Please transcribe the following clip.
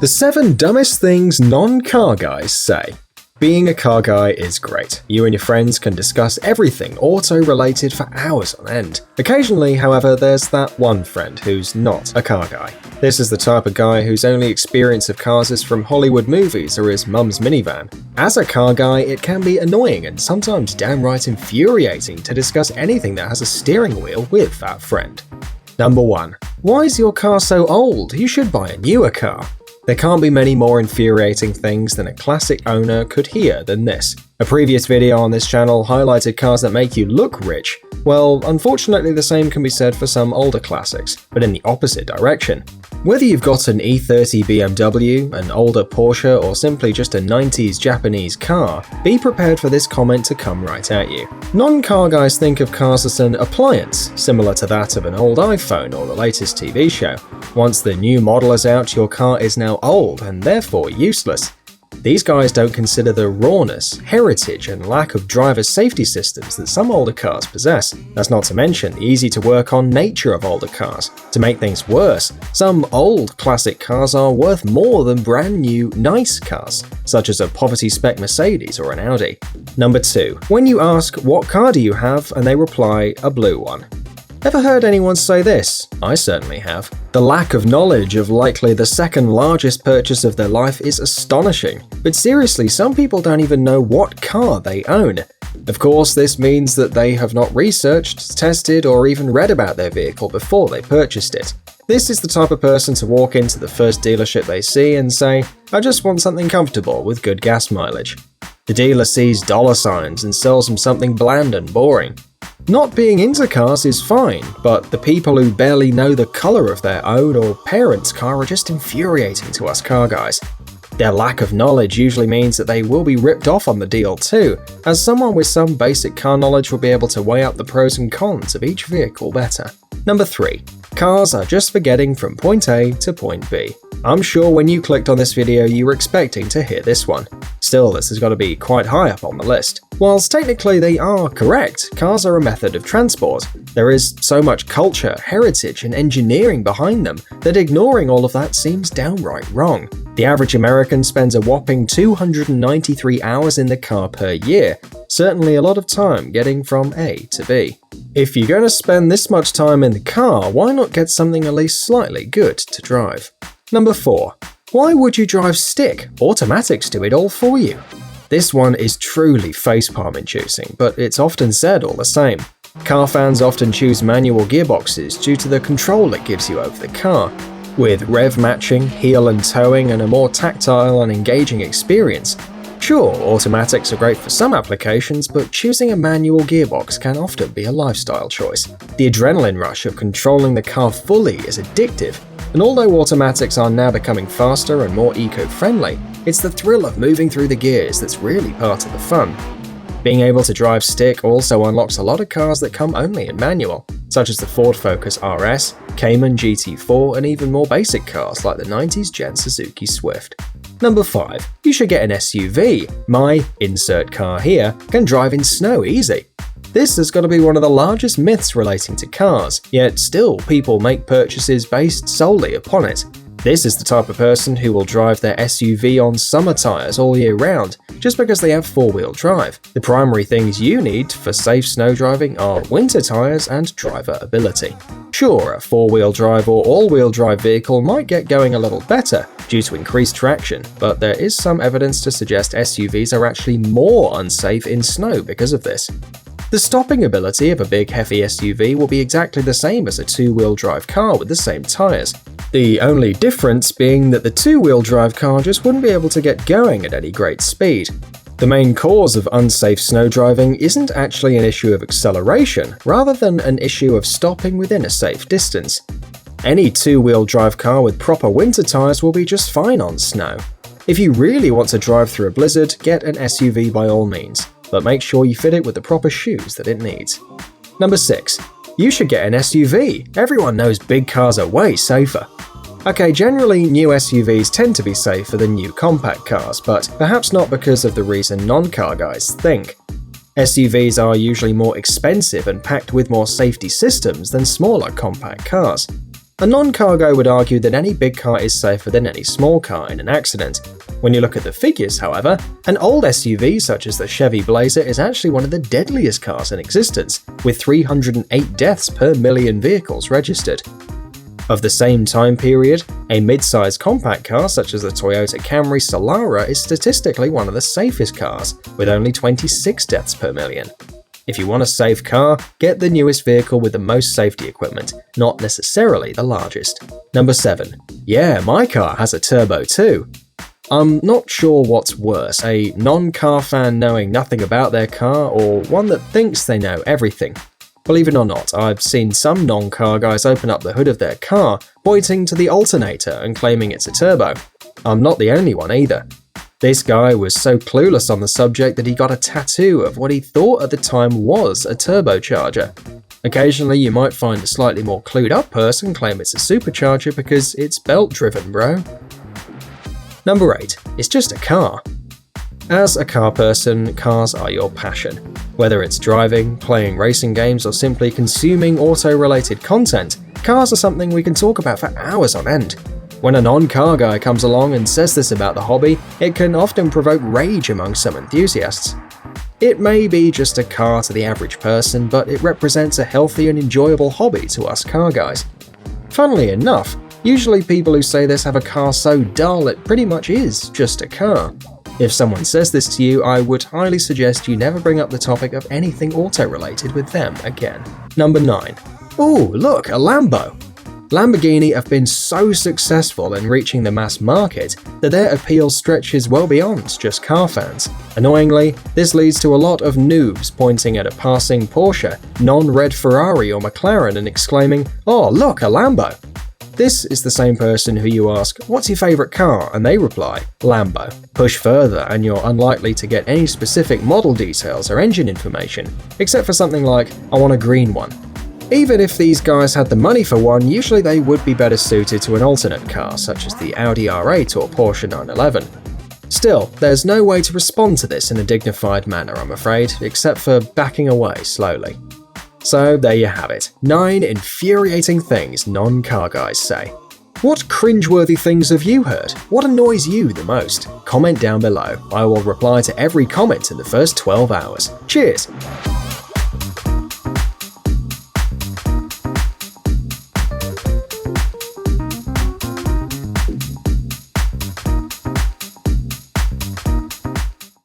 The 7 dumbest things non-car guys say. Being a car guy is great. You and your friends can discuss everything auto-related for hours on end. Occasionally, however, there's that one friend who's not a car guy. This is the type of guy whose only experience of cars is from Hollywood movies or his mum's minivan. As a car guy, it can be annoying and sometimes downright infuriating to discuss anything that has a steering wheel with that friend. Number 1. Why is your car so old? You should buy a newer car. There can't be many more infuriating things than a classic owner could hear than this. A previous video on this channel highlighted cars that make you look rich. Well, unfortunately the same can be said for some older classics, but in the opposite direction. Whether you've got an E30 BMW, an older Porsche, or simply just a 90s Japanese car, be prepared for this comment to come right at you. Non-car guys think of cars as an appliance, similar to that of an old iPhone or the latest TV show. Once the new model is out, your car is now old and therefore useless. These guys don't consider the rawness, heritage, and lack of driver safety systems that some older cars possess. That's not to mention the easy-to-work-on nature of older cars. To make things worse, some old classic cars are worth more than brand new, nice cars, such as a poverty-spec Mercedes or an Audi. Number 2. When you ask, "What car do you have?" and they reply, "A blue one." Ever heard anyone say this? I certainly have. The lack of knowledge of likely the second largest purchase of their life is astonishing. But seriously, some people don't even know what car they own. Of course, this means that they have not researched, tested, or even read about their vehicle before they purchased it. This is the type of person to walk into the first dealership they see and say, "I just want something comfortable with good gas mileage." The dealer sees dollar signs and sells them something bland and boring. Not being into cars is fine, but the people who barely know the color of their own or parents' car are just infuriating to us car guys. Their lack of knowledge usually means that they will be ripped off on the deal too, as someone with some basic car knowledge will be able to weigh up the pros and cons of each vehicle better. Number 3. Cars are just for getting from point A to point B. I'm sure when you clicked on this video you were expecting to hear this one. Still, this has got to be quite high up on the list. Whilst technically they are correct, cars are a method of transport. There is so much culture, heritage, and engineering behind them that ignoring all of that seems downright wrong. The average American spends a whopping 293 hours in the car per year, certainly a lot of time getting from A to B. If you're going to spend this much time in the car, why not get something at least slightly good to drive? Number 4. Why would you drive stick? Automatics do it all for you. This one is truly facepalm inducing, but it's often said all the same. Car fans often choose manual gearboxes due to the control it gives you over the car. With rev matching, heel and towing, and a more tactile and engaging experience. Sure, automatics are great for some applications, but choosing a manual gearbox can often be a lifestyle choice. The adrenaline rush of controlling the car fully is addictive, and although automatics are now becoming faster and more eco-friendly, it's the thrill of moving through the gears that's really part of the fun. Being able to drive stick also unlocks a lot of cars that come only in manual, such as the Ford Focus RS, Cayman GT4, and even more basic cars like the 90s Gen Suzuki Swift. Number 5. You should get an SUV. My insert car here can drive in snow easy. This has got to be one of the largest myths relating to cars, yet still people make purchases based solely upon it. This is the type of person who will drive their SUV on summer tires all year round, just because they have four-wheel drive. The primary things you need for safe snow driving are winter tires and driver ability. Sure, a four-wheel drive or all-wheel drive vehicle might get going a little better due to increased traction, but there is some evidence to suggest SUVs are actually more unsafe in snow because of this. The stopping ability of a big heavy SUV will be exactly the same as a two-wheel drive car with the same tires. The only difference being that the two-wheel drive car just wouldn't be able to get going at any great speed. The main cause of unsafe snow driving isn't actually an issue of acceleration, rather than an issue of stopping within a safe distance. Any two-wheel drive car with proper winter tires will be just fine on snow. If you really want to drive through a blizzard, get an SUV by all means, but make sure you fit it with the proper shoes that it needs. Number 6. You should get an SUV. Everyone knows big cars are way safer. Okay, generally new SUVs tend to be safer than new compact cars, but perhaps not because of the reason non-car guys think. SUVs are usually more expensive and packed with more safety systems than smaller compact cars. A non-car guy would argue that any big car is safer than any small car in an accident. When you look at the figures, however, an old SUV such as the Chevy Blazer is actually one of the deadliest cars in existence, with 308 deaths per million vehicles registered. Of the same time period, a mid-sized compact car such as the Toyota Camry Solara is statistically one of the safest cars, with only 26 deaths per million. If you want a safe car, get the newest vehicle with the most safety equipment, not necessarily the largest. Number 7. Yeah, my car has a turbo too. I'm not sure what's worse, a non-car fan knowing nothing about their car or one that thinks they know everything. Believe it or not, I've seen some non-car guys open up the hood of their car, pointing to the alternator and claiming it's a turbo. I'm not the only one either. This guy was so clueless on the subject that he got a tattoo of what he thought at the time was a turbocharger. Occasionally you might find a slightly more clued up person claim it's a supercharger because it's belt driven, bro. Number 8. It's just a car. As a car person, cars are your passion. Whether it's driving, playing racing games, or simply consuming auto-related content, cars are something we can talk about for hours on end. When a non-car guy comes along and says this about the hobby, it can often provoke rage among some enthusiasts. It may be just a car to the average person, but it represents a healthy and enjoyable hobby to us car guys. Funnily enough, usually people who say this have a car so dull it pretty much is just a car. If someone says this to you, I would highly suggest you never bring up the topic of anything auto-related with them again. Number 9. Ooh, look, a Lambo! Lamborghini have been so successful in reaching the mass market that their appeal stretches well beyond just car fans. Annoyingly, this leads to a lot of noobs pointing at a passing Porsche, non-red Ferrari or McLaren and exclaiming, "Oh, look, a Lambo!" This is the same person who you ask, "What's your favorite car?" and they reply, "Lambo." Push further and you're unlikely to get any specific model details or engine information, except for something like, "I want a green one." Even if these guys had the money for one, usually they would be better suited to an alternate car, such as the Audi R8 or Porsche 911. Still, there's no way to respond to this in a dignified manner, I'm afraid, except for backing away slowly. So there you have it, 9 infuriating things non-car guys say. What cringeworthy things have you heard? What annoys you the most? Comment down below. I will reply to every comment in the first 12 hours. Cheers!